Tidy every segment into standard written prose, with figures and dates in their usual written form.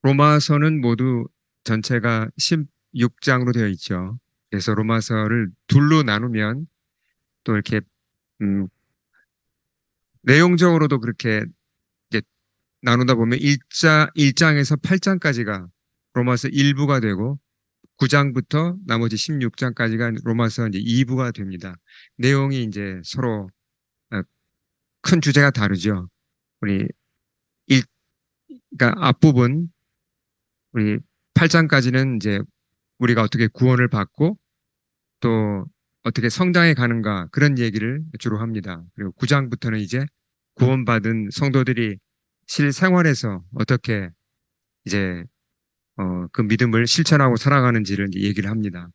로마서는 모두 전체가 16장으로 되어 있죠. 그래서 로마서를 둘로 나누면 또 이렇게 음, 내용적으로도 그렇게 이제 나누다 보면 1장에서 8장까지가 로마서 1부가 되고 9장부터 나머지 16장까지가 로마서 이제 2부가 됩니다. 내용이 이제 서로 어, 큰 주제가 다르죠. 우리 일, 그러니까 앞부분 우리 8장까지는 이제 우리가 어떻게 구원을 받고 또 어떻게 성장해 가는가 그런 얘기를 주로 합니다. 그리고 9장부터는 이제 구원받은 성도들이 실생활에서 어떻게 이제 그 믿음을 실천하고 살아가는지를 이제 얘기를 합니다.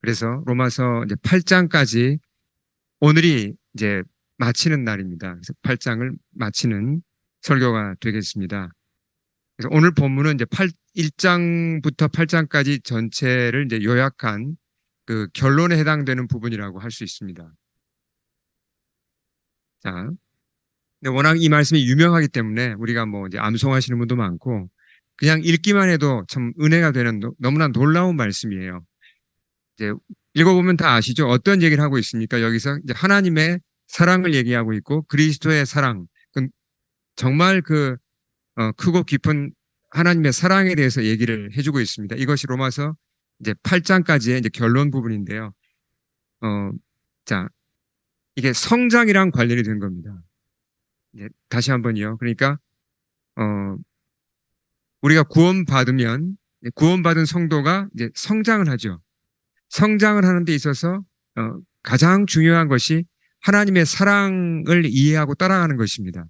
그래서 로마서 이제 8장까지 오늘이 이제 마치는 날입니다. 그래서 8장을 마치는 설교가 되겠습니다. 그래서 오늘 본문은 이제 1장부터 8장까지 전체를 이제 요약한 그 결론에 해당되는 부분이라고 할 수 있습니다. 자, 근데 워낙 이 말씀이 유명하기 때문에 우리가 뭐 이제 암송하시는 분도 많고 그냥 읽기만 해도 참 은혜가 되는 너무나 놀라운 말씀이에요. 이제 읽어보면 다 아시죠? 어떤 얘기를 하고 있습니까? 여기서 이제 하나님의 사랑을 얘기하고 있고 그리스도의 사랑, 정말 크고 깊은 하나님의 사랑에 대해서 얘기를 해주고 있습니다. 이것이 로마서 이제 8장까지의 이제 결론 부분인데요. 어, 자, 이게 성장이랑 관련이 된 겁니다. 다시 한번요. 그러니까 어, 우리가 구원받은 성도가 이제 성장을 하죠. 성장을 하는 데 있어서 가장 중요한 것이 하나님의 사랑을 이해하고 따라가는 것입니다.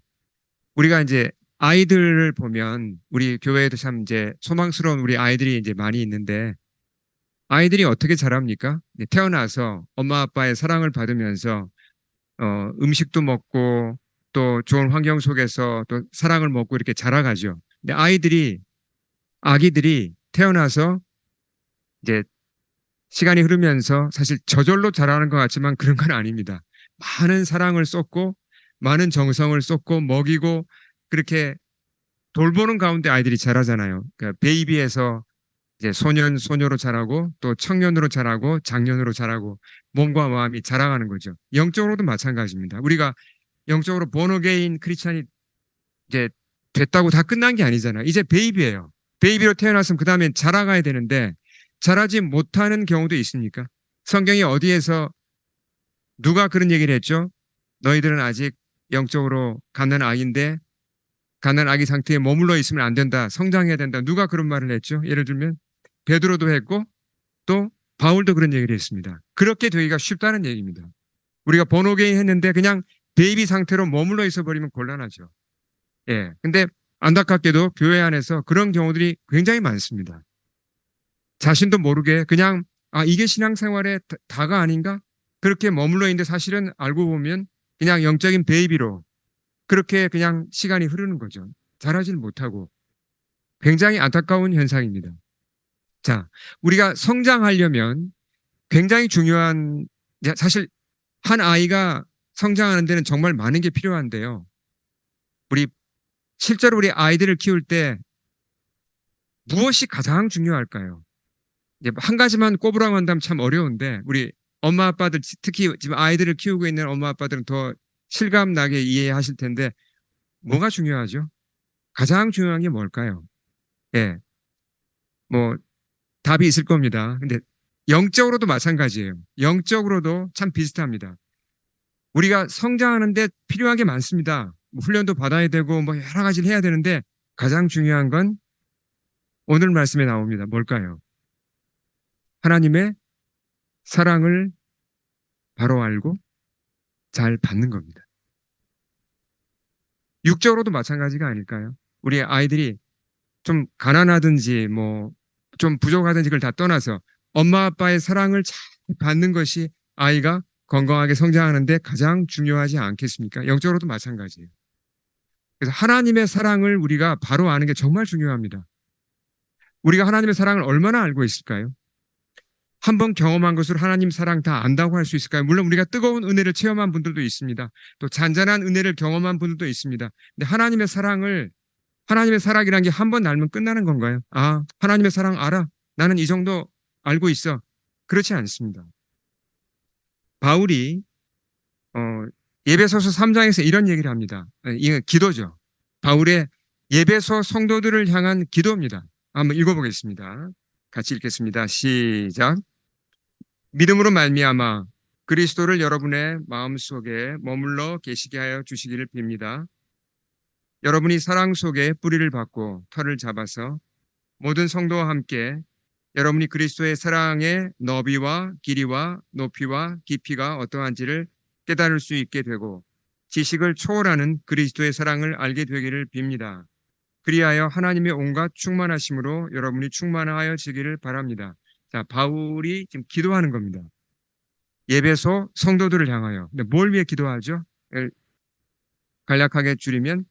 우리가 이제 아이들을 보면 우리 교회에도 참 이제 소망스러운 우리 아이들이 이제 많이 있는데 아이들이 어떻게 자랍니까? 태어나서 엄마 아빠의 사랑을 받으면서 음식도 먹고 또 좋은 환경 속에서 또 사랑을 먹고 이렇게 자라가죠. 근데 아기들이 태어나서 이제 시간이 흐르면서 사실 저절로 자라는 것 같지만 그런 건 아닙니다. 많은 사랑을 쏟고 많은 정성을 쏟고 먹이고 그렇게 돌보는 가운데 아이들이 자라잖아요. 그러니까 베이비에서 이제 소년, 소녀로 자라고 또 청년으로 자라고 장년으로 자라고 몸과 마음이 자라가는 거죠. 영적으로도 마찬가지입니다. 우리가 영적으로 본어게인 크리스찬이 이제 됐다고 다 끝난 게 아니잖아요. 이제 베이비예요. 베이비로 태어났으면 그 다음에 자라가야 되는데 자라지 못하는 경우도 있습니까? 성경이 어디에서 누가 그런 얘기를 했죠? 너희들은 아직 영적으로 갓난아기인데 갓난아기 상태에 머물러 있으면 안 된다. 성장해야 된다. 누가 그런 말을 했죠? 예를 들면 베드로도 했고 또 바울도 그런 얘기를 했습니다. 그렇게 되기가 쉽다는 얘기입니다. 우리가 번호게인 했는데 그냥 베이비 상태로 머물러 있어 버리면 곤란하죠. 예. 근데 안타깝게도 교회 안에서 그런 경우들이 굉장히 많습니다. 자신도 모르게 그냥 이게 신앙생활의 다가 아닌가? 그렇게 머물러 있는데 사실은 알고 보면 그냥 영적인 베이비로 그렇게 그냥 시간이 흐르는 거죠. 자라질 못하고 굉장히 안타까운 현상입니다. 자, 우리가 성장하려면 굉장히 중요한 사실 한 아이가 성장하는 데는 정말 많은 게 필요한데요. 우리 실제로 우리 아이들을 키울 때 무엇이 가장 중요할까요? 한 가지만 꼽으라고 한다면 참 어려운데 우리 엄마 아빠들 특히 지금 아이들을 키우고 있는 엄마 아빠들은 더 실감 나게 이해하실 텐데 뭐가 중요하죠? 가장 중요한 게 뭘까요? 예, 뭐 답이 있을 겁니다. 근데 영적으로도 마찬가지예요. 영적으로도 참 비슷합니다. 우리가 성장하는데 필요한 게 많습니다. 뭐 훈련도 받아야 되고 뭐 여러 가지를 해야 되는데 가장 중요한 건 오늘 말씀에 나옵니다. 뭘까요? 하나님의 사랑을 바로 알고 잘 받는 겁니다. 육적으로도 마찬가지가 아닐까요? 우리 아이들이 좀 가난하든지 뭐 좀 부족하든지 그걸 다 떠나서 엄마 아빠의 사랑을 잘 받는 것이 아이가 건강하게 성장하는데 가장 중요하지 않겠습니까? 영적으로도 마찬가지예요. 그래서 하나님의 사랑을 우리가 바로 아는 게 정말 중요합니다. 우리가 하나님의 사랑을 얼마나 알고 있을까요? 한번 경험한 것으로 하나님 사랑 다 안다고 할 수 있을까요? 물론 우리가 뜨거운 은혜를 체험한 분들도 있습니다. 또 잔잔한 은혜를 경험한 분들도 있습니다. 근데 하나님의 사랑을 하나님의 사랑이란 게 한 번 알면 끝나는 건가요? 아, 하나님의 사랑 알아. 나는 이 정도 알고 있어. 그렇지 않습니다. 바울이 어, 예배소서 3장에서 이런 얘기를 합니다. 이건 기도죠. 바울의 예배소 성도들을 향한 기도입니다. 한번 읽어보겠습니다. 같이 읽겠습니다. 시작. 믿음으로 말미암아 그리스도를 여러분의 마음속에 머물러 계시게 하여 주시기를 빕니다. 여러분이 사랑 속에 뿌리를 받고 털을 잡아서 모든 성도와 함께 여러분이 그리스도의 사랑의 너비와 길이와 높이와 깊이가 어떠한지를 깨달을 수 있게 되고 지식을 초월하는 그리스도의 사랑을 알게 되기를 빕니다. 그리하여 하나님의 온갖 충만하심으로 여러분이 충만하여지기를 바랍니다. 자, 바울이 지금 기도하는 겁니다. 예배소 성도들을 향하여. 근데 뭘 위해 기도하죠? 간략하게 줄이면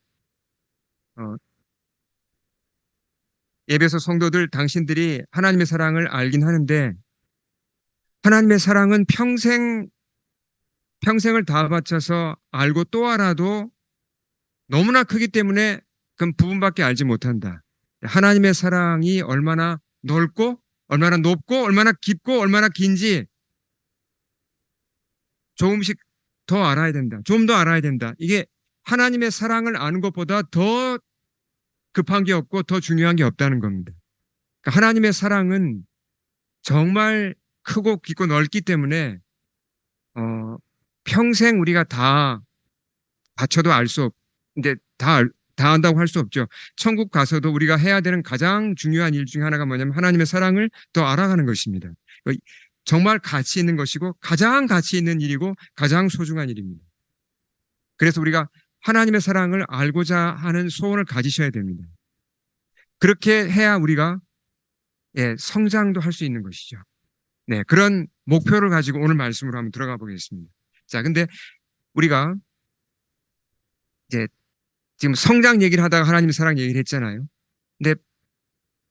예배소 성도들 당신들이 하나님의 사랑을 알긴 하는데 하나님의 사랑은 평생을 다 바쳐서 알고 또 알아도 너무나 크기 때문에 그 부분밖에 알지 못한다. 하나님의 사랑이 얼마나 넓고 얼마나 높고 얼마나 깊고 얼마나 긴지 조금씩 더 알아야 된다. 좀 더 알아야 된다. 이게 하나님의 사랑을 아는 것보다 더 급한 게 없고 더 중요한 게 없다는 겁니다. 그러니까 하나님의 사랑은 정말 크고 깊고 넓기 때문에 평생 우리가 다 바쳐도 알 수 근데 다 안다고 할 수 없죠. 천국 가서도 우리가 해야 되는 가장 중요한 일 중에 하나가 뭐냐면 하나님의 사랑을 더 알아가는 것입니다. 정말 가치 있는 것이고 가장 가치 있는 일이고 가장 소중한 일입니다. 그래서 우리가 하나님의 사랑을 알고자 하는 소원을 가지셔야 됩니다. 그렇게 해야 우리가 성장도 할 수 있는 것이죠. 네, 그런 목표를 가지고 오늘 말씀으로 한번 들어가 보겠습니다. 자, 근데 우리가 이제 지금 성장 얘기를 하다가 하나님의 사랑 얘기를 했잖아요. 근데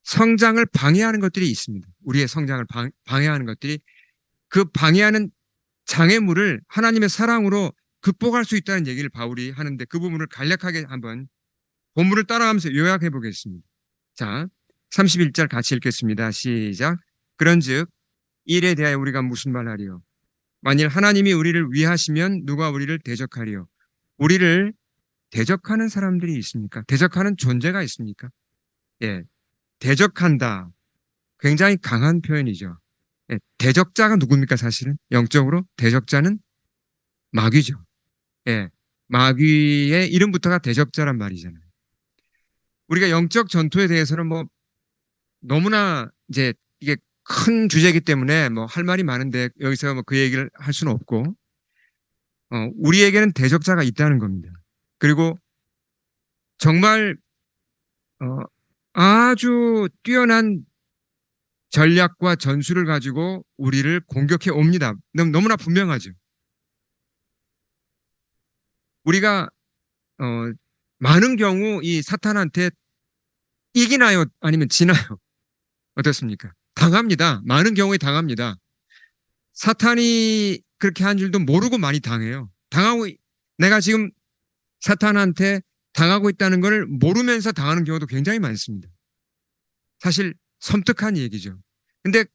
성장을 방해하는 것들이 있습니다. 우리의 성장을 방해하는 것들이 그 방해하는 장애물을 하나님의 사랑으로 극복할 수 있다는 얘기를 바울이 하는데 그 부분을 간략하게 한번 본문을 따라가면서 요약해 보겠습니다. 자, 31절 같이 읽겠습니다. 시작. 그런즉 일에 대하여 우리가 무슨 말하리요? 만일 하나님이 우리를 위하시면 누가 우리를 대적하리요? 우리를 대적하는 사람들이 있습니까? 대적하는 존재가 있습니까? 예, 대적한다. 굉장히 강한 표현이죠. 예, 대적자가 누굽니까, 사실은? 영적으로 대적자는 마귀죠. 예, 마귀의 이름부터가 대적자란 말이잖아요. 우리가 영적 전투에 대해서는 뭐 너무나 이제 이게 큰 주제이기 때문에 뭐 할 말이 많은데 여기서 뭐 그 얘기를 할 수는 없고, 우리에게는 대적자가 있다는 겁니다. 그리고 정말 어, 아주 뛰어난 전략과 전술을 가지고 우리를 공격해 옵니다. 너무나 분명하죠. 우리가 많은 경우 이 사탄한테 이기나요? 아니면 지나요? 어떻습니까? 당합니다. 많은 경우에 당합니다. 사탄이 그렇게 한 줄도 모르고 많이 당해요. 내가 지금 사탄한테 당하고 있다는 걸 모르면서 당하는 경우도 굉장히 많습니다. 사실 섬뜩한 얘기죠. 근데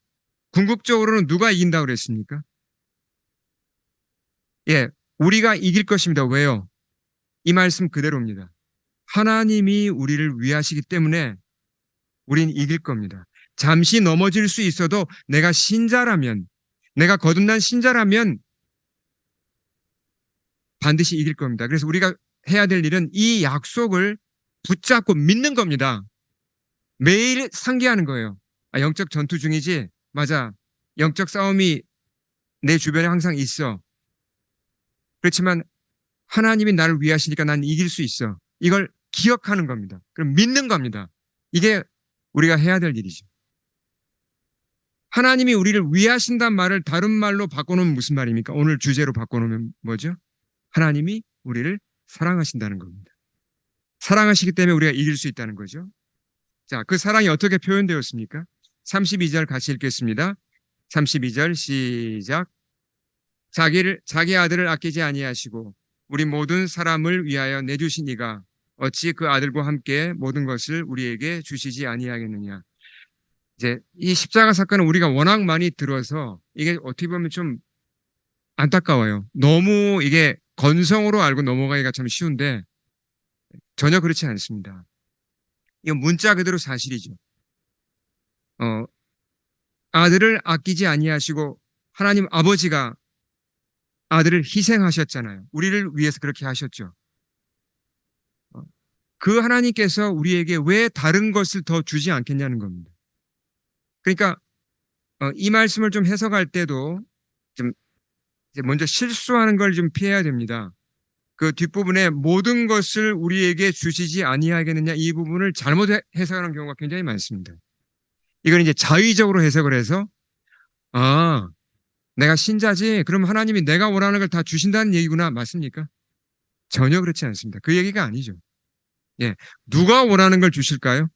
궁극적으로는 누가 이긴다고 그랬습니까? 예, 우리가 이길 것입니다. 왜요? 이 말씀 그대로입니다. 하나님이 우리를 위하시기 때문에 우린 이길 겁니다. 잠시 넘어질 수 있어도 내가 거듭난 신자라면 반드시 이길 겁니다. 그래서 우리가 해야 될 일은 이 약속을 붙잡고 믿는 겁니다. 매일 상기하는 거예요. 아, 영적 전투 중이지? 맞아. 영적 싸움이 내 주변에 항상 있어. 그렇지만 하나님이 나를 위하시니까 난 이길 수 있어. 이걸 기억하는 겁니다. 그럼 믿는 겁니다. 이게 우리가 해야 될 일이죠. 하나님이 우리를 위하신다는 말을 다른 말로 바꿔놓으면 무슨 말입니까? 오늘 주제로 바꿔놓으면 뭐죠? 하나님이 우리를 사랑하신다는 겁니다. 사랑하시기 때문에 우리가 이길 수 있다는 거죠. 자, 그 사랑이 어떻게 표현되었습니까? 32절 같이 읽겠습니다. 32절 시작. 자기 아들을 아끼지 아니하시고 우리 모든 사람을 위하여 내주신 이가 어찌 그 아들과 함께 모든 것을 우리에게 주시지 아니하겠느냐. 이제 이 십자가 사건은 우리가 워낙 많이 들어서 이게 어떻게 보면 좀 안타까워요. 너무 이게 건성으로 알고 넘어가기가 참 쉬운데 전혀 그렇지 않습니다. 이건 문자 그대로 사실이죠. 어, 아들을 아끼지 아니하시고 하나님 아버지가 아들을 희생하셨잖아요. 우리를 위해서 그렇게 하셨죠. 어, 그 하나님께서 우리에게 왜 다른 것을 더 주지 않겠냐는 겁니다. 그러니까 이 말씀을 좀 해석할 때도 좀 이제 먼저 실수하는 걸 좀 피해야 됩니다. 그 뒷부분에 모든 것을 우리에게 주시지 아니하겠느냐 이 부분을 잘못 해석하는 경우가 굉장히 많습니다. 이걸 이제 자의적으로 해석을 해서 아, 내가 신자지? 그럼 하나님이 내가 원하는 걸 다 주신다는 얘기구나. 맞습니까? 전혀 그렇지 않습니다. 그 얘기가 아니죠. 예. 누가 원하는 걸 주실까요?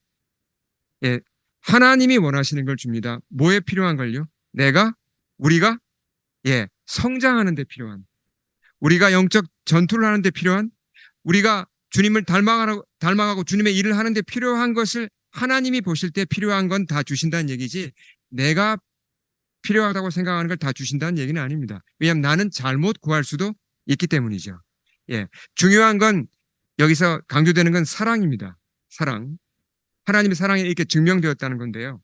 예. 하나님이 원하시는 걸 줍니다. 뭐에 필요한 걸요? 우리가, 예, 성장하는 데 필요한, 우리가 영적 전투를 하는 데 필요한, 우리가 주님을 닮아가고 주님의 일을 하는 데 필요한 것을 하나님이 보실 때 필요한 건 다 주신다는 얘기지, 내가 필요하다고 생각하는 걸 다 주신다는 얘기는 아닙니다. 왜냐하면 나는 잘못 구할 수도 있기 때문이죠. 예. 중요한 건 여기서 강조되는 건 사랑입니다. 사랑. 하나님의 사랑이 이렇게 증명되었다는 건데요.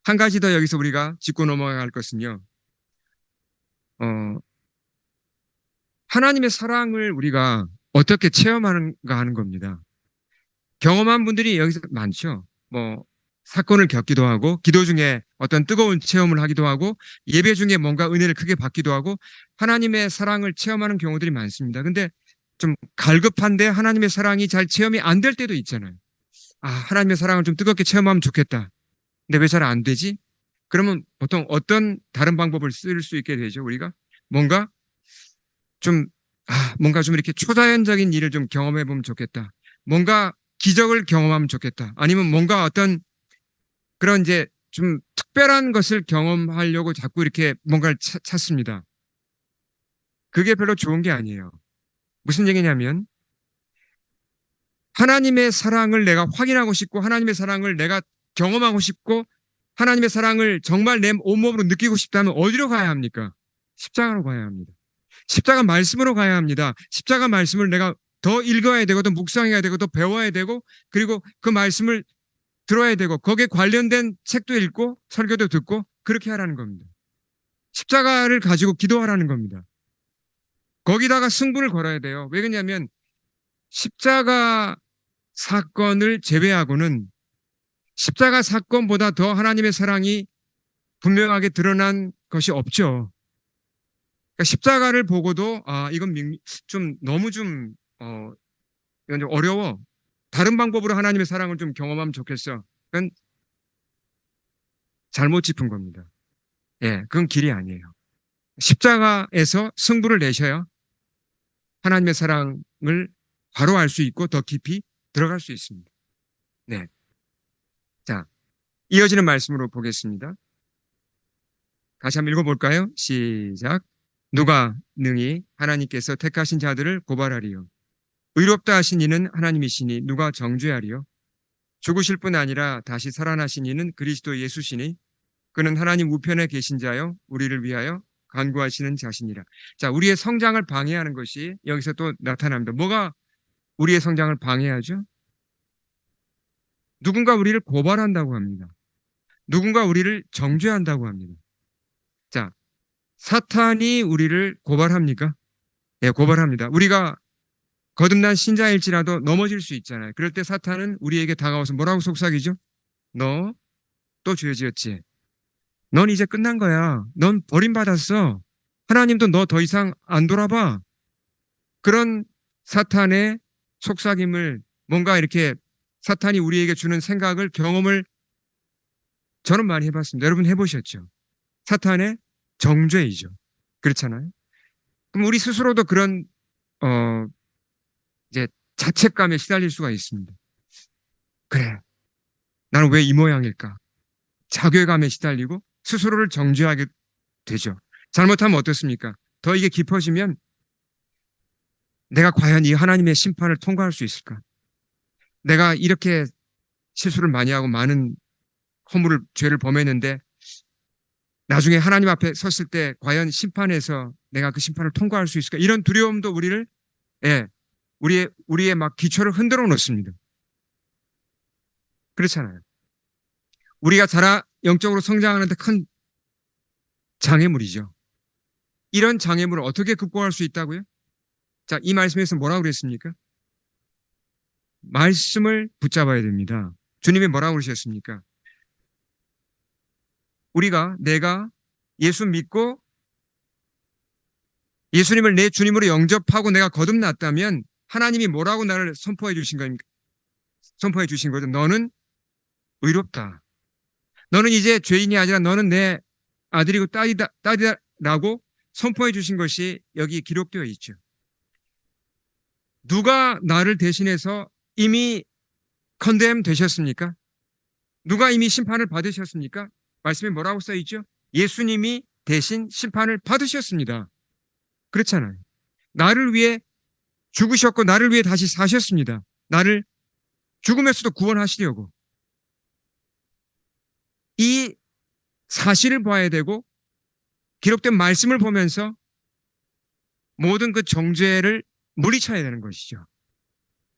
한 가지 더 여기서 우리가 짚고 넘어가야 할 것은요. 하나님의 사랑을 우리가 어떻게 체험하는가 하는 겁니다. 경험한 분들이 여기서 많죠. 뭐 사건을 겪기도 하고 기도 중에 어떤 뜨거운 체험을 하기도 하고 예배 중에 뭔가 은혜를 크게 받기도 하고 하나님의 사랑을 체험하는 경우들이 많습니다. 근데 좀 갈급한데 하나님의 사랑이 잘 체험이 안 될 때도 있잖아요. 아, 하나님의 사랑을 좀 뜨겁게 체험하면 좋겠다. 근데 왜 잘 안 되지? 그러면 보통 어떤 다른 방법을 쓸 수 있게 되죠, 우리가? 뭔가 좀, 뭔가 좀 이렇게 초자연적인 일을 좀 경험해 보면 좋겠다. 뭔가 기적을 경험하면 좋겠다. 아니면 뭔가 어떤 그런 이제 좀 특별한 것을 경험하려고 자꾸 이렇게 뭔가를 찾습니다. 그게 별로 좋은 게 아니에요. 무슨 얘기냐면 하나님의 사랑을 내가 확인하고 싶고 하나님의 사랑을 내가 경험하고 싶고 하나님의 사랑을 정말 내 온몸으로 느끼고 싶다면 어디로 가야 합니까? 십자가로 가야 합니다. 십자가 말씀으로 가야 합니다. 십자가 말씀을 내가 더 읽어야 되고 더 묵상해야 되고 더 배워야 되고 그리고 그 말씀을 들어야 되고 거기에 관련된 책도 읽고 설교도 듣고 그렇게 하라는 겁니다. 십자가를 가지고 기도하라는 겁니다. 거기다가 승부를 걸어야 돼요. 왜 그러냐면 십자가 사건을 제외하고는 십자가 사건보다 더 하나님의 사랑이 분명하게 드러난 것이 없죠. 그러니까 십자가를 보고도 이건 좀 너무 이건 좀 어려워. 다른 방법으로 하나님의 사랑을 좀 경험하면 좋겠어. 그건 잘못 짚은 겁니다. 예, 그건 길이 아니에요. 십자가에서 승부를 내셔야 하나님의 사랑을 바로 알 수 있고 더 깊이 들어갈 수 있습니다. 네. 자, 이어지는 말씀으로 보겠습니다. 다시 한번 읽어볼까요? 시작. 누가 능히 하나님께서 택하신 자들을 고발하리요. 의롭다 하신 이는 하나님이시니 누가 정죄하리요. 죽으실 뿐 아니라 다시 살아나신 이는 그리스도 예수시니 그는 하나님 우편에 계신 자요 우리를 위하여 간구하시는 자신이라. 자, 우리의 성장을 방해하는 것이 여기서 또 나타납니다. 뭐가 우리의 성장을 방해하죠? 누군가 우리를 고발한다고 합니다. 누군가 우리를 정죄한다고 합니다. 자, 사탄이 우리를 고발합니까? 예, 고발합니다. 우리가 거듭난 신자일지라도 넘어질 수 있잖아요. 그럴 때 사탄은 우리에게 다가와서 뭐라고 속삭이죠? 너 또 죄 지었지? 넌 이제 끝난 거야. 넌 버림받았어. 하나님도 너 더 이상 안 돌아봐. 그런 사탄의 속삭임을 뭔가 이렇게 사탄이 우리에게 주는 생각을 경험을 저는 많이 해봤습니다. 여러분 해보셨죠? 사탄의 정죄이죠. 그렇잖아요. 그럼 우리 스스로도 그런 이제 자책감에 시달릴 수가 있습니다. 그래, 나는 왜 이 모양일까? 자괴감에 시달리고 스스로를 정죄하게 되죠. 잘못하면 어떻습니까? 더 이게 깊어지면 내가 과연 이 하나님의 심판을 통과할 수 있을까? 내가 이렇게 실수를 많이 하고 많은 허물을, 죄를 범했는데 나중에 하나님 앞에 섰을 때 과연 심판에서 내가 그 심판을 통과할 수 있을까? 이런 두려움도 우리를, 예, 우리의 막 기초를 흔들어 놓습니다. 그렇잖아요. 우리가 영적으로 성장하는데 큰 장애물이죠. 이런 장애물을 어떻게 극복할 수 있다고요? 자, 이 말씀에서 뭐라고 그랬습니까? 말씀을 붙잡아야 됩니다. 주님이 뭐라고 그러셨습니까? 내가 예수 믿고 예수님을 내 주님으로 영접하고 내가 거듭났다면 하나님이 뭐라고 나를 선포해 주신 겁니까? 선포해 주신 거죠. 너는 의롭다. 너는 이제 죄인이 아니라 너는 내 아들이고 딸이다라고 선포해 주신 것이 여기 기록되어 있죠. 누가 나를 대신해서 이미 컨뎀 되셨습니까? 누가 이미 심판을 받으셨습니까? 말씀에 뭐라고 써 있죠? 예수님이 대신 심판을 받으셨습니다. 그렇잖아요. 나를 위해 죽으셨고 나를 위해 다시 사셨습니다. 나를 죽음에서도 구원하시려고. 이 사실을 봐야 되고 기록된 말씀을 보면서 모든 그 정죄를 물리쳐야 되는 것이죠.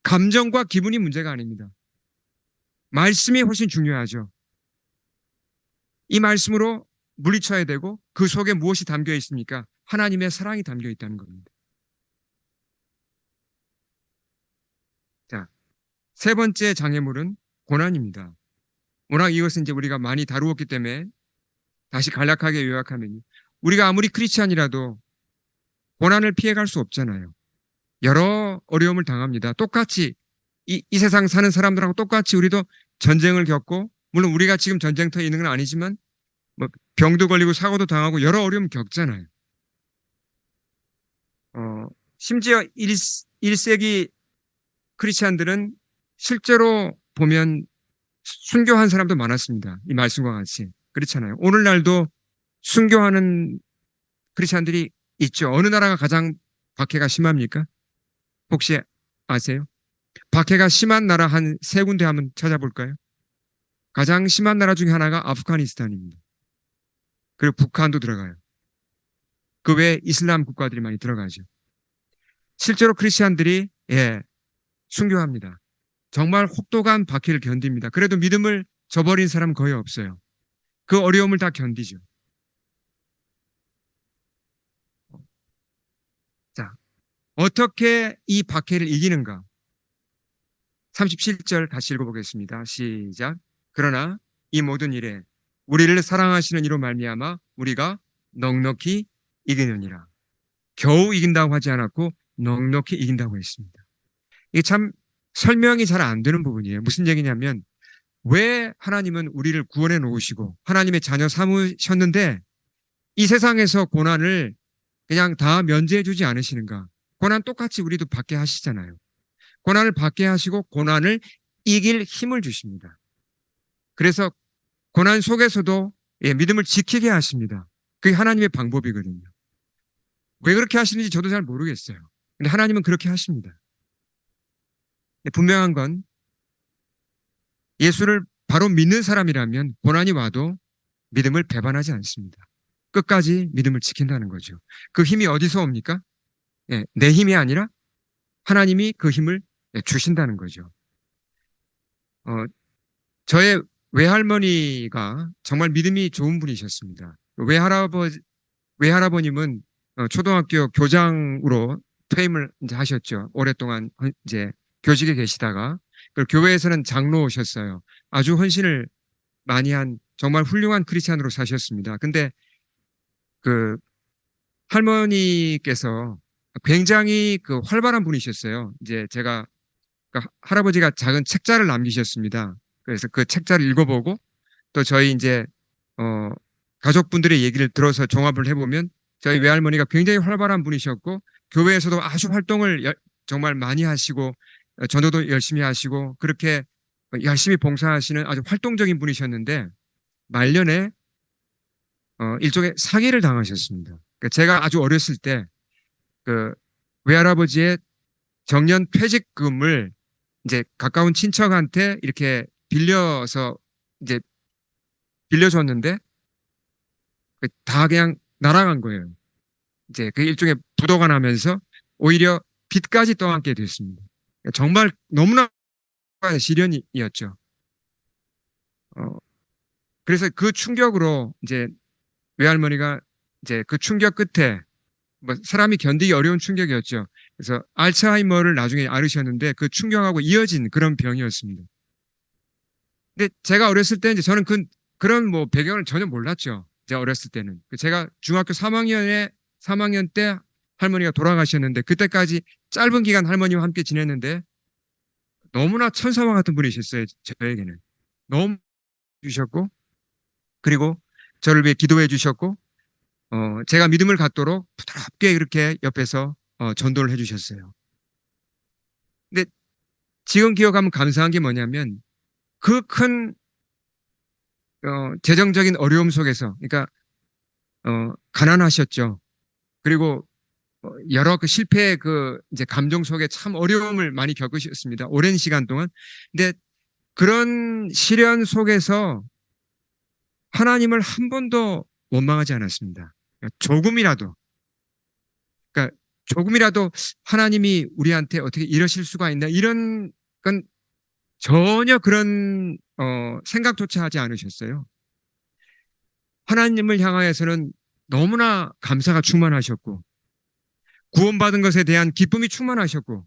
감정과 기분이 문제가 아닙니다. 말씀이 훨씬 중요하죠. 이 말씀으로 물리쳐야 되고 그 속에 무엇이 담겨 있습니까? 하나님의 사랑이 담겨 있다는 겁니다. 자, 세 번째 장애물은 고난입니다. 워낙 이것은 이제 우리가 많이 다루었기 때문에 다시 간략하게 요약하면 우리가 아무리 크리스찬이라도 고난을 피해갈 수 없잖아요. 여러 어려움을 당합니다. 똑같이 이 세상 사는 사람들하고 똑같이 우리도 전쟁을 겪고 물론 우리가 지금 전쟁터에 있는 건 아니지만 뭐 병도 걸리고 사고도 당하고 여러 어려움 겪잖아요. 심지어 1세기 크리스찬들은 실제로 보면 순교한 사람도 많았습니다. 이 말씀과 같이. 그렇잖아요. 오늘날도 순교하는 크리스찬들이 있죠. 어느 나라가 가장 박해가 심합니까? 혹시 아세요? 박해가 심한 나라 한 세 군데 한번 찾아볼까요? 가장 심한 나라 중에 하나가 아프가니스탄입니다. 그리고 북한도 들어가요. 그 외에 이슬람 국가들이 많이 들어가죠. 실제로 크리스찬들이 순교합니다. 정말 혹독한 박해를 견딥니다. 그래도 믿음을 저버린 사람은 거의 없어요. 그 어려움을 다 견디죠. 자, 어떻게 이 박해를 이기는가? 37절 다시 읽어보겠습니다. 시작. 그러나 이 모든 일에 우리를 사랑하시는 이로 말미암아 우리가 넉넉히 이기느니라. 겨우 이긴다고 하지 않았고 넉넉히 이긴다고 했습니다. 이게 참 설명이 잘 안 되는 부분이에요. 무슨 얘기냐면 왜 하나님은 우리를 구원해 놓으시고 하나님의 자녀 삼으셨는데 이 세상에서 고난을 그냥 다 면제해 주지 않으시는가? 고난 똑같이 우리도 받게 하시잖아요. 고난을 받게 하시고 고난을 이길 힘을 주십니다. 그래서 고난 속에서도 믿음을 지키게 하십니다. 그게 하나님의 방법이거든요. 왜 그렇게 하시는지 저도 잘 모르겠어요. 근데 하나님은 그렇게 하십니다. 분명한 건 예수를 바로 믿는 사람이라면 고난이 와도 믿음을 배반하지 않습니다. 끝까지 믿음을 지킨다는 거죠. 그 힘이 어디서 옵니까? 내 힘이 아니라 하나님이 그 힘을 주신다는 거죠. 저의 외할머니가 정말 믿음이 좋은 분이셨습니다. 외할아버님은 초등학교 교장으로 퇴임을 이제 하셨죠. 오랫동안 이제 교직에 계시다가 교회에서는 장로오셨어요. 아주 헌신을 많이 한 정말 훌륭한 크리스찬으로 사셨습니다. 근데 그 할머니께서 굉장히 그 활발한 분이셨어요. 이제 제가 할아버지가 작은 책자를 남기셨습니다. 그래서 그 책자를 읽어보고 또 저희 이제 가족분들의 얘기를 들어서 종합을 해보면 저희 외할머니가 굉장히 활발한 분이셨고 교회에서도 아주 활동을 정말 많이 하시고 전도도 열심히 하시고 그렇게 열심히 봉사하시는 아주 활동적인 분이셨는데 말년에 일종의 사기를 당하셨습니다. 그러니까 제가 아주 어렸을 때 그 외할아버지의 정년 퇴직금을 이제 가까운 친척한테 이렇게 빌려서 이제 빌려줬는데 다 그냥 날아간 거예요. 이제 그 일종의 부도가 나면서 오히려 빚까지 떠안게 됐습니다. 정말 너무나 시련이었죠. 어, 그래서 그 충격으로 이제 외할머니가 이제 그 충격 끝에 뭐 사람이 견디기 어려운 충격이었죠. 그래서 알츠하이머를 나중에 앓으셨는데 그 충격하고 이어진 그런 병이었습니다. 근데 제가 어렸을 때 이제 저는 그런 뭐 배경을 전혀 몰랐죠. 제가 어렸을 때는. 제가 중학교 3학년 때 할머니가 돌아가셨는데 그때까지 짧은 기간 할머니와 함께 지냈는데 너무나 천사와 같은 분이셨어요. 저에게는. 너무 주셨고 그리고 저를 위해 기도해 주셨고 제가 믿음을 갖도록 부드럽게 이렇게 옆에서 전도를 해 주셨어요. 근데 지금 기억하면 감사한 게 뭐냐면 그 큰 재정적인 어려움 속에서 그러니까 가난하셨죠. 그리고 여러 그 실패의 그 이제 감정 속에 참 어려움을 많이 겪으셨습니다. 오랜 시간 동안. 근데 그런 시련 속에서 하나님을 한 번도 원망하지 않았습니다. 조금이라도, 그러니까 조금이라도 하나님이 우리한테 어떻게 이러실 수가 있나 이런 건 전혀 그런 생각조차 하지 않으셨어요. 하나님을 향하여서는 너무나 감사가 충만하셨고 구원받은 것에 대한 기쁨이 충만하셨고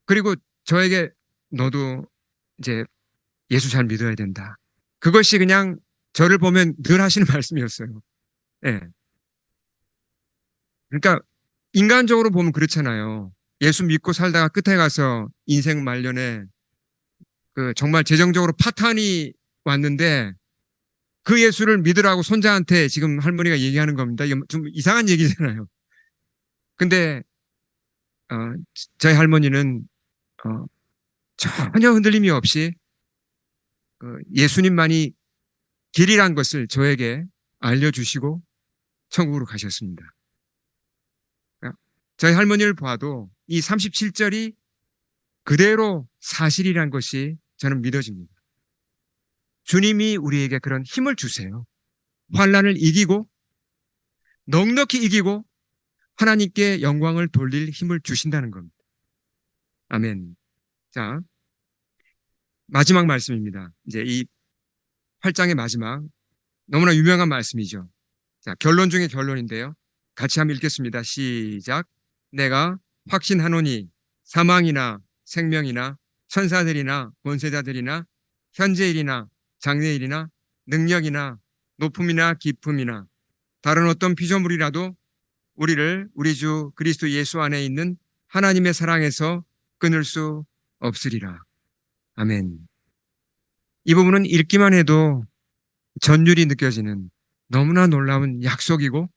그리고 저에게 너도 이제 예수 잘 믿어야 된다. 그것이 그냥 저를 보면 늘 하시는 말씀이었어요. 예. 그러니까 인간적으로 보면 그렇잖아요. 예수 믿고 살다가 끝에 가서 인생 말년에 그 정말 재정적으로 파탄이 왔는데 그 예수를 믿으라고 손자한테 지금 할머니가 얘기하는 겁니다. 이게 좀 이상한 얘기잖아요. 근데 어, 저희 할머니는 어, 전혀 흔들림이 없이 예수님만이 길이란 것을 저에게 알려주시고 천국으로 가셨습니다. 저희 할머니를 봐도 이 37절이 그대로 사실이란 것이 저는 믿어집니다. 주님이 우리에게 그런 힘을 주세요. 환란을 이기고 넉넉히 이기고 하나님께 영광을 돌릴 힘을 주신다는 겁니다. 아멘. 자, 마지막 말씀입니다. 이제 이 8장의 마지막 너무나 유명한 말씀이죠. 자, 결론 중에 결론인데요. 같이 한번 읽겠습니다. 시작. 내가 확신하노니 사망이나 생명이나 천사들이나 권세자들이나 현재일이나 장래일이나 능력이나 높음이나 깊음이나 다른 어떤 피조물이라도 우리를 우리 주 그리스도 예수 안에 있는 하나님의 사랑에서 끊을 수 없으리라. 아멘. 이 부분은 읽기만 해도 전율이 느껴지는 너무나 놀라운 약속이고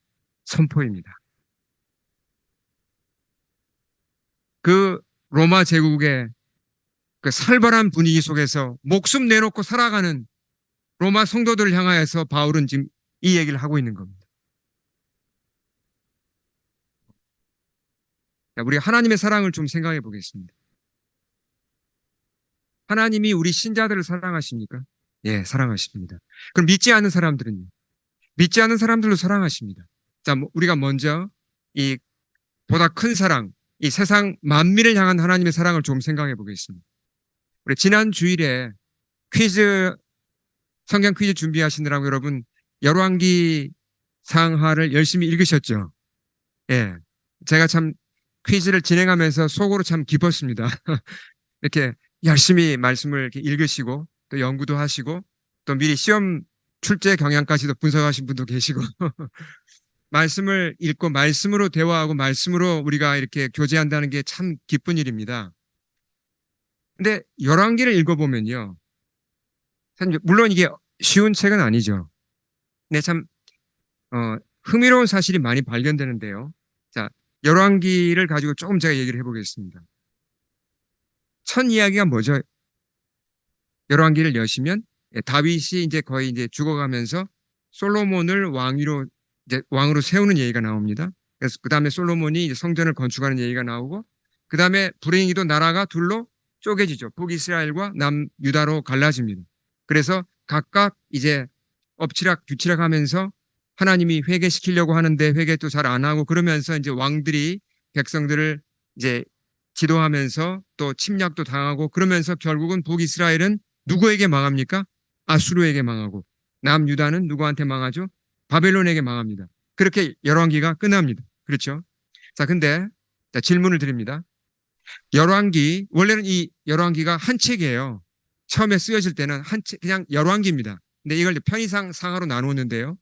선포입니다. 그 로마 제국의 그 살벌한 분위기 속에서 목숨 내놓고 살아가는 로마 성도들을 향하여서 바울은 지금 이 얘기를 하고 있는 겁니다. 우리 하나님의 사랑을 좀 생각해 보겠습니다. 하나님이 우리 신자들을 사랑하십니까? 예, 사랑하십니다. 그럼 믿지 않는 사람들은요? 믿지 않는 사람들도 사랑하십니다. 자, 우리가 먼저 이 보다 큰 사랑, 이 세상 만민을 향한 하나님의 사랑을 좀 생각해 보겠습니다. 우리 지난 주일에 성경 퀴즈 준비하시느라고 여러분 열왕기 상하를 열심히 읽으셨죠? 예. 제가 참 퀴즈를 진행하면서 속으로 참 기뻤습니다. 이렇게 열심히 말씀을 이렇게 읽으시고 또 연구도 하시고 또 미리 시험 출제 경향까지도 분석하신 분도 계시고 말씀을 읽고 말씀으로 대화하고 말씀으로 우리가 이렇게 교제한다는 게 참 기쁜 일입니다. 근데 열왕기를 읽어보면요. 물론 이게 쉬운 책은 아니죠. 근데 참 흥미로운 사실이 많이 발견되는데요. 자, 열왕기를 가지고 조금 제가 얘기를 해보겠습니다. 첫 이야기가 뭐죠? 열왕기를 여시면 다윗이 이제 거의 이제 죽어가면서 솔로몬을 왕으로 세우는 얘기가 나옵니다. 그래서 그 다음에 솔로몬이 성전을 건축하는 얘기가 나오고, 그 다음에 불행히도 나라가 둘로 쪼개지죠. 북이스라엘과 남유다로 갈라집니다. 그래서 각각 이제 엎치락 뒤치락 하면서 하나님이 회개시키려고 하는데 회개도 잘 안 하고, 그러면서 이제 왕들이 백성들을 이제 지도하면서 또 침략도 당하고, 그러면서 결국은 북이스라엘은 누구에게 망합니까? 아수르에게 망하고, 남유다는 누구한테 망하죠? 바벨론에게 망합니다. 그렇게 열왕기가 끝납니다. 그렇죠? 자, 근데 자, 질문을 드립니다. 열왕기, 원래는 이 열왕기가 한 책이에요. 처음에 쓰여질 때는 한 책, 그냥 열왕기입니다. 근데 이걸 편의상 상하로 나누었는데요.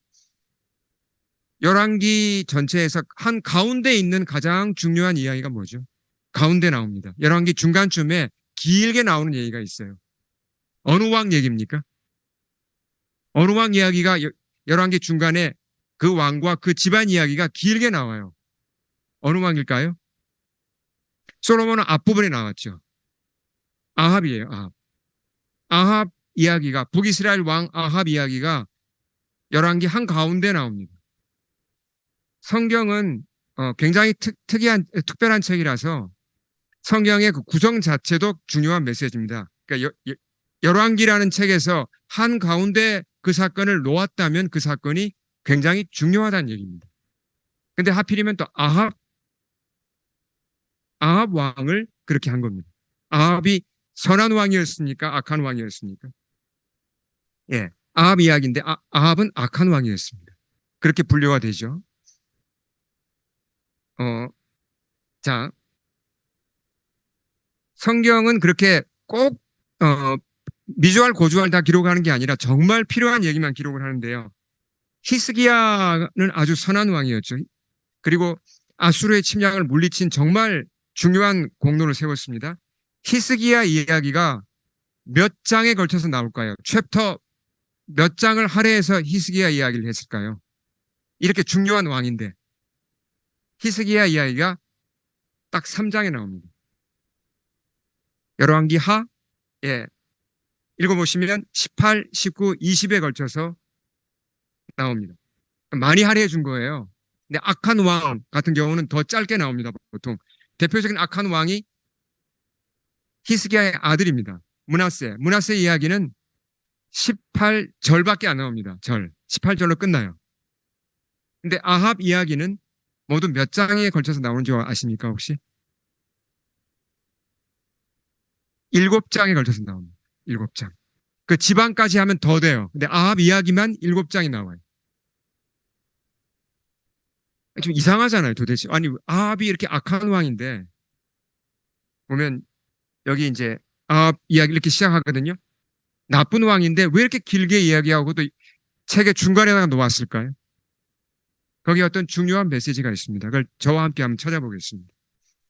열왕기 전체에서 한 가운데 있는 가장 중요한 이야기가 뭐죠? 가운데 나옵니다. 열왕기 중간쯤에 길게 나오는 얘기가 있어요. 어느 왕 얘기입니까? 어느 왕 이야기가 열왕기 중간에 그 왕과 그 집안 이야기가 길게 나와요. 어느 왕일까요? 솔로몬은 앞부분에 나왔죠. 아합이에요. 아합. 아합 이야기가, 북이스라엘 왕 아합 이야기가 열왕기 한 가운데 나옵니다. 성경은 굉장히 특별한 책이라서 성경의 그 구성 자체도 중요한 메시지입니다. 그러니까 열왕기라는 책에서 한 가운데 그 사건을 놓았다면 그 사건이 굉장히 중요하다는 얘기입니다. 근데 하필이면 또 아합 왕을 그렇게 한 겁니다. 아합이 선한 왕이었습니까? 악한 왕이었습니까? 예, 아합 이야기인데 아합은 악한 왕이었습니다. 그렇게 분류가 되죠. 자, 성경은 그렇게 꼭 미주알 고주알 다 기록하는 게 아니라 정말 필요한 얘기만 기록을 하는데요. 히스기야는 아주 선한 왕이었죠. 그리고 아수르의 침략을 물리친 정말 중요한 공로를 세웠습니다. 히스기야 이야기가 몇 장에 걸쳐서 나올까요? 챕터 몇 장을 할애해서 히스기야 이야기를 했을까요? 이렇게 중요한 왕인데 히스기야 이야기가 딱 3장에 나옵니다. 열왕기 하, 예, 읽어보시면 18, 19, 20에 걸쳐서 나옵니다. 많이 할애해 준 거예요. 근데 악한 왕 같은 경우는 더 짧게 나옵니다. 보통 대표적인 악한 왕이 히스기야의 아들입니다. 문하세 이야기는 18절밖에 안 나옵니다. 18절로 끝나요. 근데 아합 이야기는 모두 몇 장에 걸쳐서 나오는지 아십니까 혹시? 7장에 걸쳐서 나옵니다. 7장. 그 지방까지 하면 더 돼요. 근데 아합 이야기만 7장이 나와요. 좀 이상하잖아요, 도대체. 아니, 아합이 이렇게 악한 왕인데, 보면 여기 이제 아합 이야기 이렇게 시작하거든요. 나쁜 왕인데 왜 이렇게 길게 이야기하고 또 책의 중간에다가 놓았을까요? 거기 어떤 중요한 메시지가 있습니다. 그걸 저와 함께 한번 찾아보겠습니다.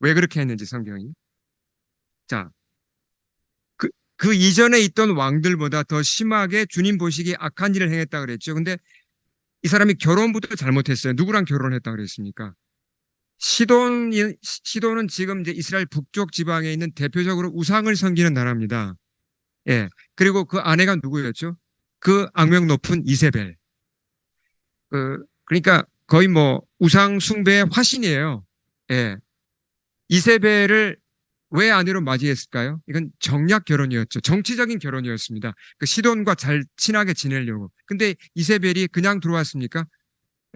왜 그렇게 했는지 성경이. 자, 그 이전에 있던 왕들보다 더 심하게 주님 보시기에 악한 일을 행했다 그랬죠. 근데 이 사람이 결혼부터 잘못했어요. 누구랑 결혼했다 그랬습니까? 시돈은 지금 이제 이스라엘 북쪽 지방에 있는 대표적으로 우상을 섬기는 나라입니다. 예. 그리고 그 아내가 누구였죠? 그 악명 높은 이세벨. 그러니까 거의 뭐 우상 숭배의 화신이에요. 예. 이세벨을 왜 아내로 맞이했을까요? 이건 정략 결혼이었죠. 정치적인 결혼이었습니다. 그 시돈과 잘 친하게 지내려고. 근데 이세벨이 그냥 들어왔습니까?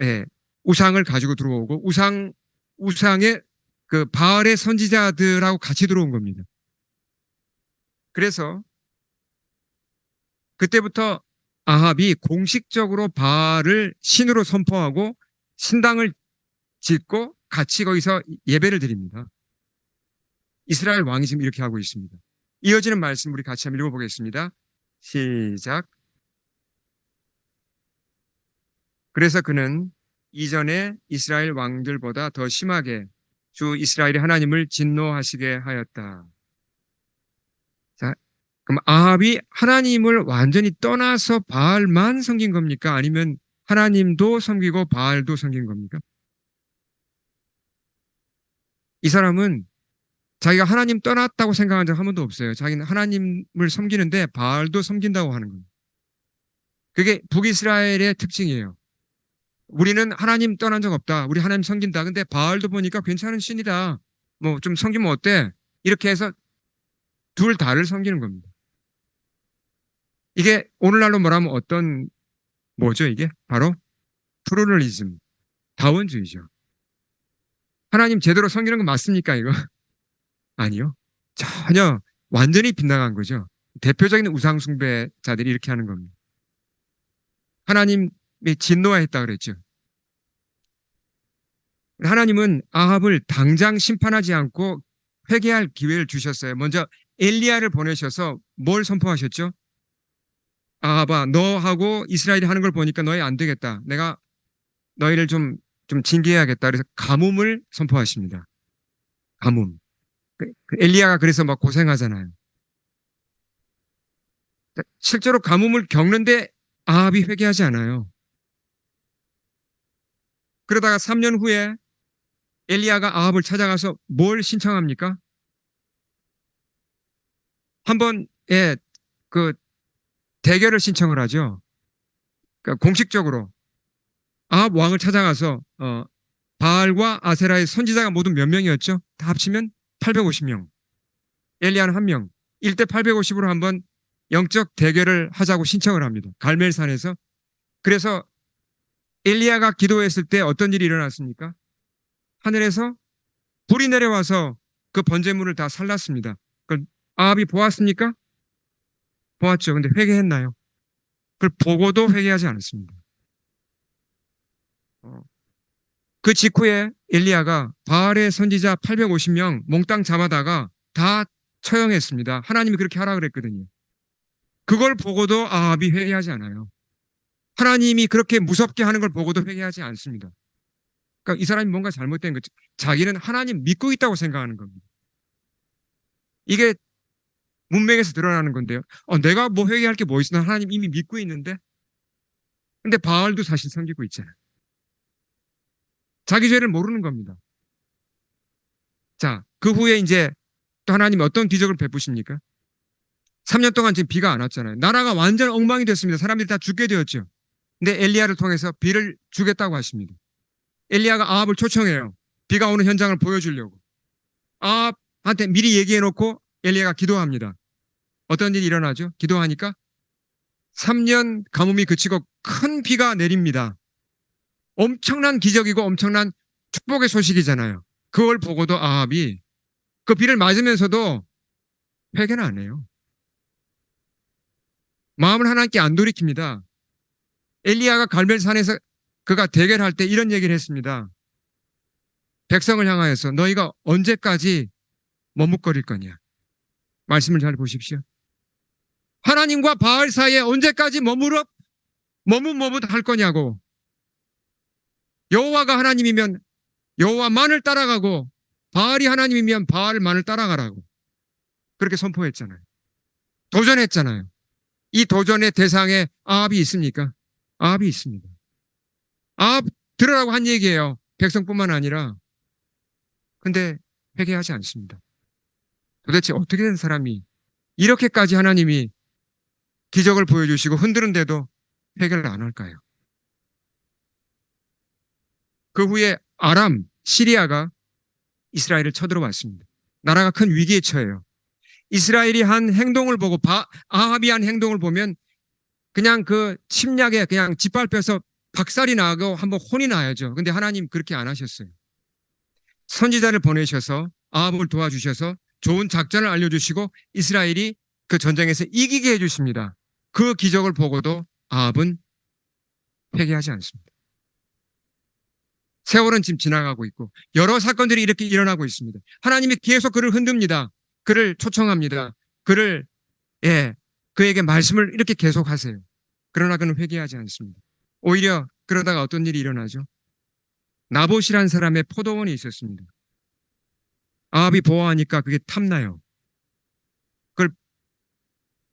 예. 우상을 가지고 들어오고 우상의 그 바알의 선지자들하고 같이 들어온 겁니다. 그래서 그때부터 아합이 공식적으로 바알을 신으로 선포하고 신당을 짓고 같이 거기서 예배를 드립니다. 이스라엘 왕이 지금 이렇게 하고 있습니다. 이어지는 말씀 우리 같이 한번 읽어보겠습니다. 시작. 그래서 그는 이전에 이스라엘 왕들보다 더 심하게 주 이스라엘의 하나님을 진노하시게 하였다. 자, 그럼 아합이 하나님을 완전히 떠나서 바알만 섬긴 겁니까? 아니면 하나님도 섬기고 바알도 섬긴 겁니까? 이 사람은 자기가 하나님 떠났다고 생각한 적 한 번도 없어요. 자기는 하나님을 섬기는데 바알도 섬긴다고 하는 겁니다. 그게 북이스라엘의 특징이에요. 우리는 하나님 떠난 적 없다. 우리 하나님 섬긴다. 근데 바알도 보니까 괜찮은 신이다. 뭐 좀 섬기면 어때? 이렇게 해서 둘 다를 섬기는 겁니다. 이게 오늘날로 말하면 뭐죠 이게? 바로 플루럴리즘, 다원주의죠. 하나님 제대로 섬기는 거 맞습니까 이거? 아니요. 전혀 완전히 빗나간 거죠. 대표적인 우상숭배자들이 이렇게 하는 겁니다. 하나님이 진노했다 그랬죠. 하나님은 아합을 당장 심판하지 않고 회개할 기회를 주셨어요. 먼저 엘리야를 보내셔서 뭘 선포하셨죠? 아합아, 너하고 이스라엘이 하는 걸 보니까 너희 안 되겠다. 내가 너희를 좀 징계해야겠다. 그래서 가뭄을 선포하십니다. 가뭄. 엘리야가 그래서 막 고생하잖아요. 실제로 가뭄을 겪는데 아합이 회개하지 않아요. 그러다가 3년 후에 엘리야가 아합을 찾아가서 뭘 신청합니까? 한 번에 그 대결을 신청을 하죠. 그러니까 공식적으로 아합 왕을 찾아가서 바알과 아세라의 선지자가 모두 몇 명이었죠? 다 합치면 850명. 엘리야는 한 명. 1대 850으로 한번 영적 대결을 하자고 신청을 합니다. 갈멜산에서. 그래서 엘리야가 기도했을 때 어떤 일이 일어났습니까? 하늘에서 불이 내려와서 그 번제물을 다 살랐습니다. 그걸 아합이 보았습니까? 보았죠. 근데 회개했나요? 그걸 보고도 회개하지 않았습니다. 그 직후에 엘리야가 바알의 선지자 850명 몽땅 잡아다가 다 처형했습니다. 하나님이 그렇게 하라 그랬거든요. 그걸 보고도 아합이 회개하지 않아요. 하나님이 그렇게 무섭게 하는 걸 보고도 회개하지 않습니다. 그러니까 이 사람이 뭔가 잘못된 거죠. 자기는 하나님 믿고 있다고 생각하는 겁니다. 이게 문맥에서 드러나는 건데요. 내가 뭐 회개할 게 뭐 있어? 나 하나님 이미 믿고 있는데. 근데 바알도 사실 섬기고 있잖아요. 자기 죄를 모르는 겁니다. 자, 그 후에 이제 또 하나님 어떤 기적을 베푸십니까? 3년 동안 지금 비가 안 왔잖아요. 나라가 완전 엉망이 됐습니다. 사람들이 다 죽게 되었죠. 근데 엘리야를 통해서 비를 주겠다고 하십니다. 엘리야가 아합을 초청해요. 비가 오는 현장을 보여주려고. 아합한테 미리 얘기해놓고 엘리야가 기도합니다. 어떤 일이 일어나죠? 기도하니까 3년 가뭄이 그치고 큰 비가 내립니다. 엄청난 기적이고 엄청난 축복의 소식이잖아요. 그걸 보고도 아합이 그 비를 맞으면서도 회개는 안 해요. 마음을 하나님께 안 돌이킵니다. 엘리야가 갈멜산에서 그가 대결할 때 이런 얘기를 했습니다. 백성을 향하여서 너희가 언제까지 머뭇거릴 거냐. 말씀을 잘 보십시오. 하나님과 바알 사이에 언제까지 머뭇할 거냐고. 여호와가 하나님이면 여호와만을 따라가고 바알이 하나님이면 바알만을 따라가라고. 그렇게 선포했잖아요. 도전했잖아요. 이 도전의 대상에 아합이 있습니까? 아합이 있습니다. 아합 들으라고 한 얘기예요. 백성뿐만 아니라. 근데 회개하지 않습니다. 도대체 어떻게 된 사람이 이렇게까지 하나님이 기적을 보여주시고 흔드는데도 회개를 안 할까요? 그 후에 아람, 시리아가 이스라엘을 쳐들어왔습니다. 나라가 큰 위기에 처해요. 이스라엘이 한 행동을 보고 아합이 한 행동을 보면 그냥 그 침략에 그냥 짓밟혀서 박살이 나고 한번 혼이 나야죠. 근데 하나님 그렇게 안 하셨어요. 선지자를 보내셔서 아합을 도와주셔서 좋은 작전을 알려주시고 이스라엘이 그 전쟁에서 이기게 해주십니다. 그 기적을 보고도 아합은 회개하지 않습니다. 세월은 지금 지나가고 있고 여러 사건들이 이렇게 일어나고 있습니다. 하나님이 계속 그를 흔듭니다. 그를 초청합니다. 그에게 말씀을 이렇게 계속 하세요. 그러나 그는 회개하지 않습니다. 오히려 그러다가 어떤 일이 일어나죠? 나봇이라는 사람의 포도원이 있었습니다. 아합이 보호하니까 그게 탐나요. 그걸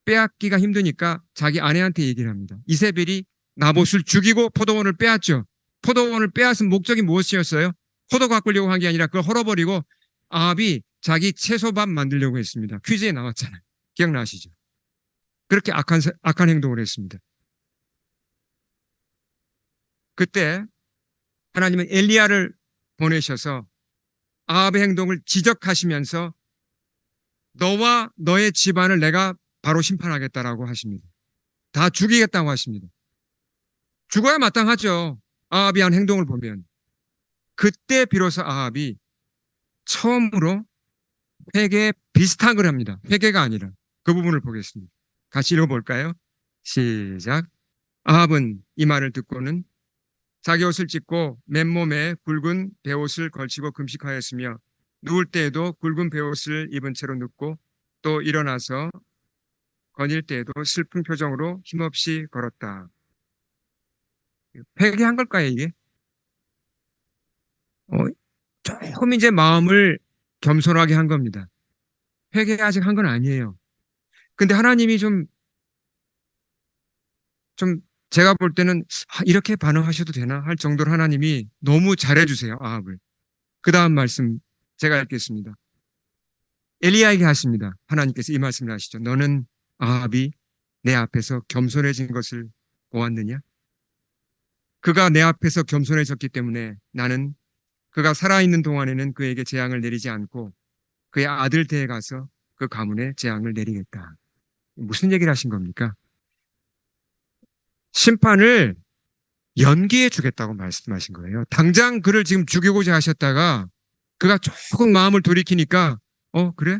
빼앗기가 힘드니까 자기 아내한테 얘기를 합니다. 이세벨이 나봇을 죽이고 포도원을 빼앗죠. 포도원을 빼앗은 목적이 무엇이었어요? 포도 가꾸려고 한 게 아니라 그걸 헐어버리고 아합이 자기 채소밥 만들려고 했습니다. 퀴즈에 나왔잖아요. 기억나시죠? 그렇게 악한 행동을 했습니다. 그때 하나님은 엘리야를 보내셔서 아합의 행동을 지적하시면서 너와 너의 집안을 내가 바로 심판하겠다라고 하십니다. 다 죽이겠다고 하십니다. 죽어야 마땅하죠. 아합이 한 행동을 보면. 그때 비로소 아합이 처음으로 회개에 비슷한 걸 합니다. 회개가 아니라 그 부분을 보겠습니다. 같이 읽어볼까요? 시작. 아합은 이 말을 듣고는 자기 옷을 찢고 맨몸에 굵은 베옷을 걸치고 금식하였으며 누울 때에도 굵은 베옷을 입은 채로 눕고 또 일어나서 거닐 때에도 슬픈 표정으로 힘없이 걸었다. 회개한 걸까요, 이게? 조금 이제 마음을 겸손하게 한 겁니다. 회개 아직 한 건 아니에요. 근데 하나님이 좀 제가 볼 때는 이렇게 반응하셔도 되나 할 정도로 하나님이 너무 잘해주세요, 아합을. 그 다음 말씀 제가 읽겠습니다. 엘리야에게 하십니다. 하나님께서 이 말씀을 하시죠. 너는 아합이 내 앞에서 겸손해진 것을 보았느냐? 그가 내 앞에서 겸손해졌기 때문에 나는 그가 살아있는 동안에는 그에게 재앙을 내리지 않고 그의 아들 때에 가서 그 가문에 재앙을 내리겠다. 무슨 얘기를 하신 겁니까? 심판을 연기해 주겠다고 말씀하신 거예요. 당장 그를 지금 죽이고자 하셨다가 그가 조금 마음을 돌이키니까 그래?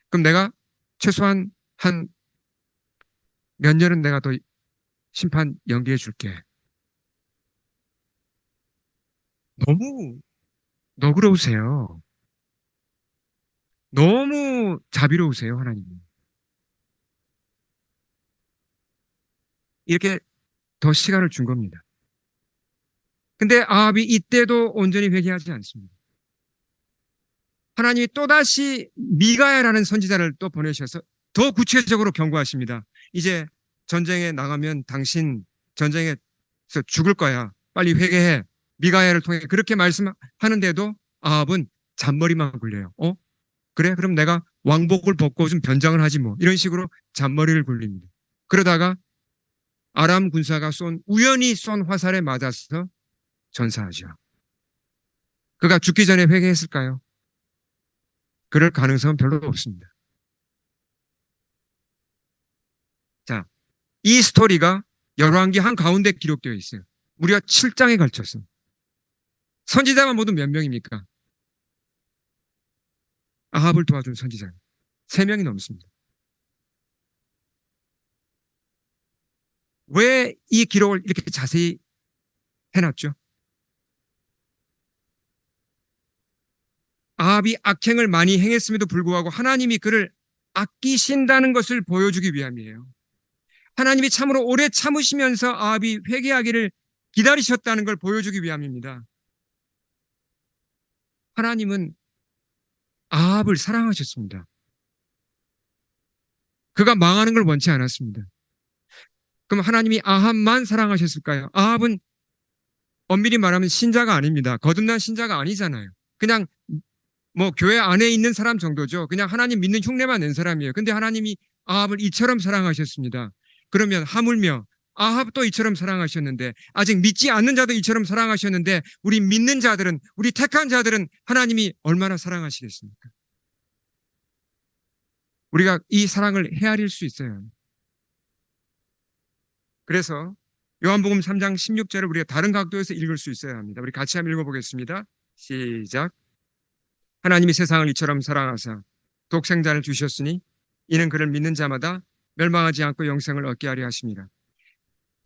그럼 내가 최소한 한 몇 년은 내가 더 심판 연기해 줄게. 너무 너그러우세요. 너무 자비로우세요, 하나님. 이렇게 더 시간을 준 겁니다. 근데 아합이 이때도 온전히 회개하지 않습니다. 하나님이 또다시 미가야라는 선지자를 또 보내셔서 더 구체적으로 경고하십니다. 이제 전쟁에 나가면 당신 전쟁에서 죽을 거야. 빨리 회개해. 미가야를 통해 그렇게 말씀하는데도 아합은 잔머리만 굴려요. 그래? 그럼 내가 왕복을 벗고 좀 변장을 하지 뭐. 이런 식으로 잔머리를 굴립니다. 그러다가 아람 군사가 우연히 쏜 화살에 맞아서 전사하죠. 그가 죽기 전에 회개했을까요? 그럴 가능성은 별로 없습니다. 자, 이 스토리가 열왕기 한가운데 기록되어 있어요. 무려 7장에 걸쳐서. 선지자만 모두 몇 명입니까? 아합을 도와준 선지자 3명이 넘습니다. 왜 이 기록을 이렇게 자세히 해놨죠? 아합이 악행을 많이 행했음에도 불구하고 하나님이 그를 아끼신다는 것을 보여주기 위함이에요. 하나님이 참으로 오래 참으시면서 아합이 회개하기를 기다리셨다는 걸 보여주기 위함입니다. 하나님은 아합을 사랑하셨습니다. 그가 망하는 걸 원치 않았습니다. 그럼 하나님이 아합만 사랑하셨을까요? 아합은 엄밀히 말하면 신자가 아닙니다. 거듭난 신자가 아니잖아요. 그냥 뭐 교회 안에 있는 사람 정도죠. 그냥 하나님 믿는 흉내만 낸 사람이에요. 근데 하나님이 아합을 이처럼 사랑하셨습니다. 그러면 하물며 아합도 이처럼 사랑하셨는데 아직 믿지 않는 자도 이처럼 사랑하셨는데 우리 믿는 자들은 우리 택한 자들은 하나님이 얼마나 사랑하시겠습니까? 우리가 이 사랑을 헤아릴 수 있어요. 그래서 요한복음 3장 16절을 우리가 다른 각도에서 읽을 수 있어야 합니다. 우리 같이 한번 읽어보겠습니다. 시작. 하나님이 세상을 이처럼 사랑하사 독생자를 주셨으니 이는 그를 믿는 자마다 멸망하지 않고 영생을 얻게 하려 하심이라.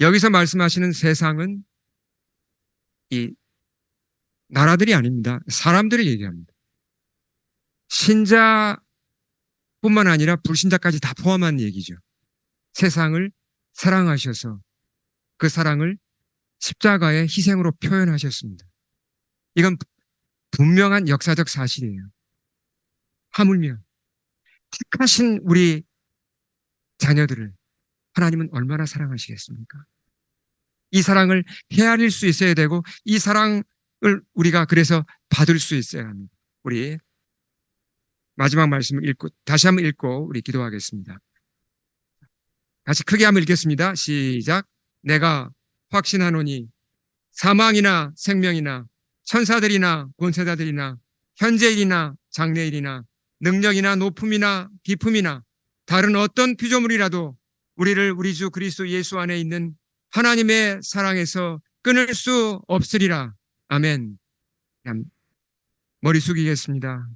여기서 말씀하시는 세상은 이 나라들이 아닙니다. 사람들을 얘기합니다. 신자뿐만 아니라 불신자까지 다 포함한 얘기죠. 세상을 사랑하셔서 그 사랑을 십자가의 희생으로 표현하셨습니다. 이건 분명한 역사적 사실이에요. 하물며 택하신 우리 자녀들을 하나님은 얼마나 사랑하시겠습니까? 이 사랑을 헤아릴 수 있어야 되고 이 사랑을 우리가 그래서 받을 수 있어야 합니다. 우리 마지막 말씀을 읽고 다시 한번 읽고 우리 기도하겠습니다. 같이 크게 한번 읽겠습니다. 시작. 내가 확신하노니 사망이나 생명이나 천사들이나 권세자들이나 현재일이나 장래일이나 능력이나 높음이나 기품이나 다른 어떤 피조물이라도 우리를 우리 주 그리스도 예수 안에 있는 하나님의 사랑에서 끊을 수 없으리라. 아멘. 머리 숙이겠습니다.